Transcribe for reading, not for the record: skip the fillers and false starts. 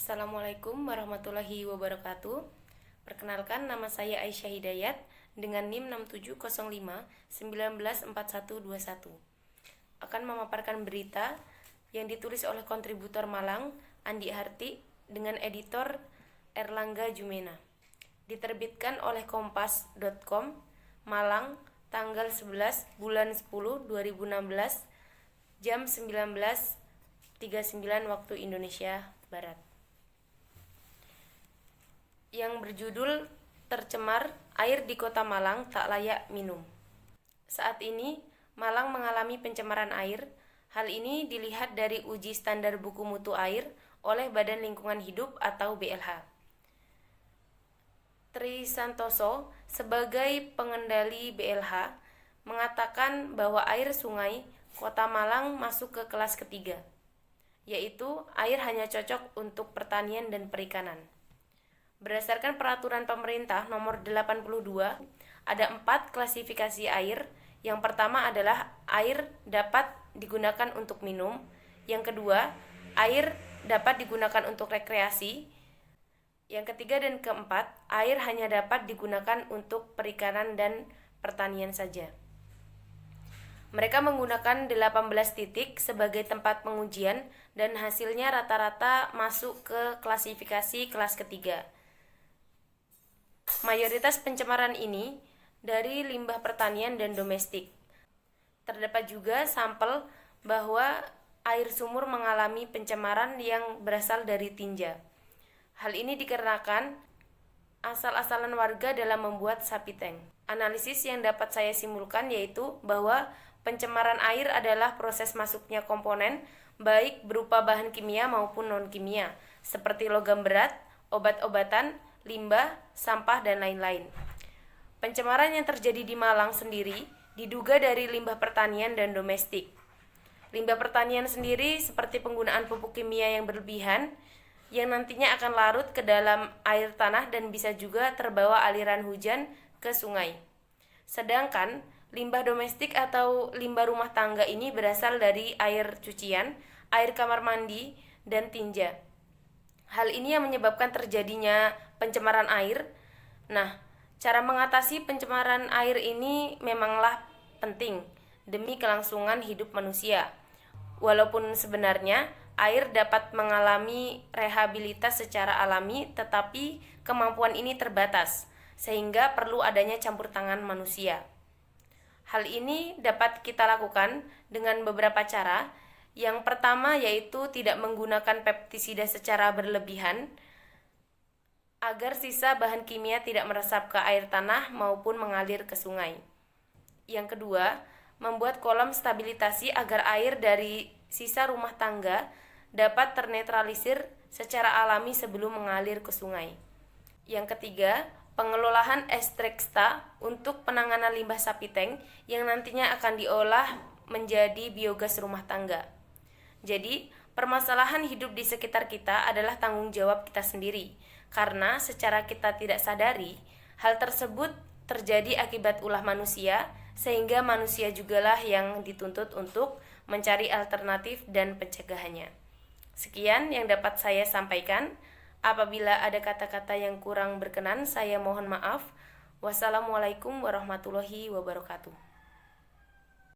Assalamualaikum warahmatullahi wabarakatuh. Perkenalkan, nama saya Aisyah Hidayat dengan NIM 6705 194121. Akan memaparkan berita yang ditulis oleh kontributor Malang, Andi Harti, dengan editor Erlangga Jumena. Diterbitkan oleh kompas.com, Malang, tanggal 11 bulan 10 2016, jam 19.39 waktu Indonesia Barat. Yang berjudul Tercemar, Air di Kota Malang Tak Layak Minum. Saat ini, Malang mengalami pencemaran air. Hal ini dilihat dari uji standar buku mutu air oleh Badan Lingkungan Hidup atau BLH. Tri Santoso sebagai pengendali BLH mengatakan bahwa air sungai Kota Malang masuk ke kelas ketiga, yaitu air hanya cocok untuk pertanian dan perikanan. Berdasarkan peraturan pemerintah nomor 82, ada 4 klasifikasi air. Yang pertama adalah air dapat digunakan untuk minum. Yang kedua, air dapat digunakan untuk rekreasi. Yang ketiga dan keempat, air hanya dapat digunakan untuk perikanan dan pertanian saja. Mereka menggunakan 18 titik sebagai tempat pengujian dan hasilnya rata-rata masuk ke klasifikasi kelas ketiga. Mayoritas pencemaran ini dari limbah pertanian dan domestik. Terdapat juga sampel bahwa air sumur mengalami pencemaran yang berasal dari tinja. Hal ini dikarenakan asal-asalan warga dalam membuat sapi tank. Analisis yang dapat saya simpulkan yaitu bahwa pencemaran air adalah proses masuknya komponen baik berupa bahan kimia maupun non-kimia seperti logam berat, obat-obatan, limbah, sampah, dan lain-lain. Pencemaran yang terjadi di Malang sendiri diduga dari limbah pertanian dan domestik. Limbah pertanian sendiri seperti penggunaan pupuk kimia yang berlebihan yang nantinya akan larut ke dalam air tanah dan bisa juga terbawa aliran hujan ke sungai. Sedangkan limbah domestik atau limbah rumah tangga ini berasal dari air cucian, air kamar mandi, dan tinja. Hal ini yang menyebabkan terjadinya pencemaran air. Nah, cara mengatasi pencemaran air ini memanglah penting demi kelangsungan hidup manusia. Walaupun sebenarnya air dapat mengalami rehabilitas secara alami, tetapi kemampuan ini terbatas, sehingga perlu adanya campur tangan manusia. Hal ini dapat kita lakukan dengan beberapa cara. Yang pertama yaitu tidak menggunakan pestisida secara berlebihan agar sisa bahan kimia tidak meresap ke air tanah maupun mengalir ke sungai. Yang kedua, membuat kolam stabilisasi agar air dari sisa rumah tangga dapat ternetralisir secara alami sebelum mengalir ke sungai. Yang ketiga, pengelolaan ekstrakta untuk penanganan limbah sapi tank yang nantinya akan diolah menjadi biogas rumah tangga. Jadi, permasalahan hidup di sekitar kita adalah tanggung jawab kita sendiri, karena secara kita tidak sadari, hal tersebut terjadi akibat ulah manusia, sehingga manusia jugalah yang dituntut untuk mencari alternatif dan pencegahannya. Sekian yang dapat saya sampaikan. Apabila ada kata-kata yang kurang berkenan, saya mohon maaf. Wassalamualaikum warahmatullahi wabarakatuh.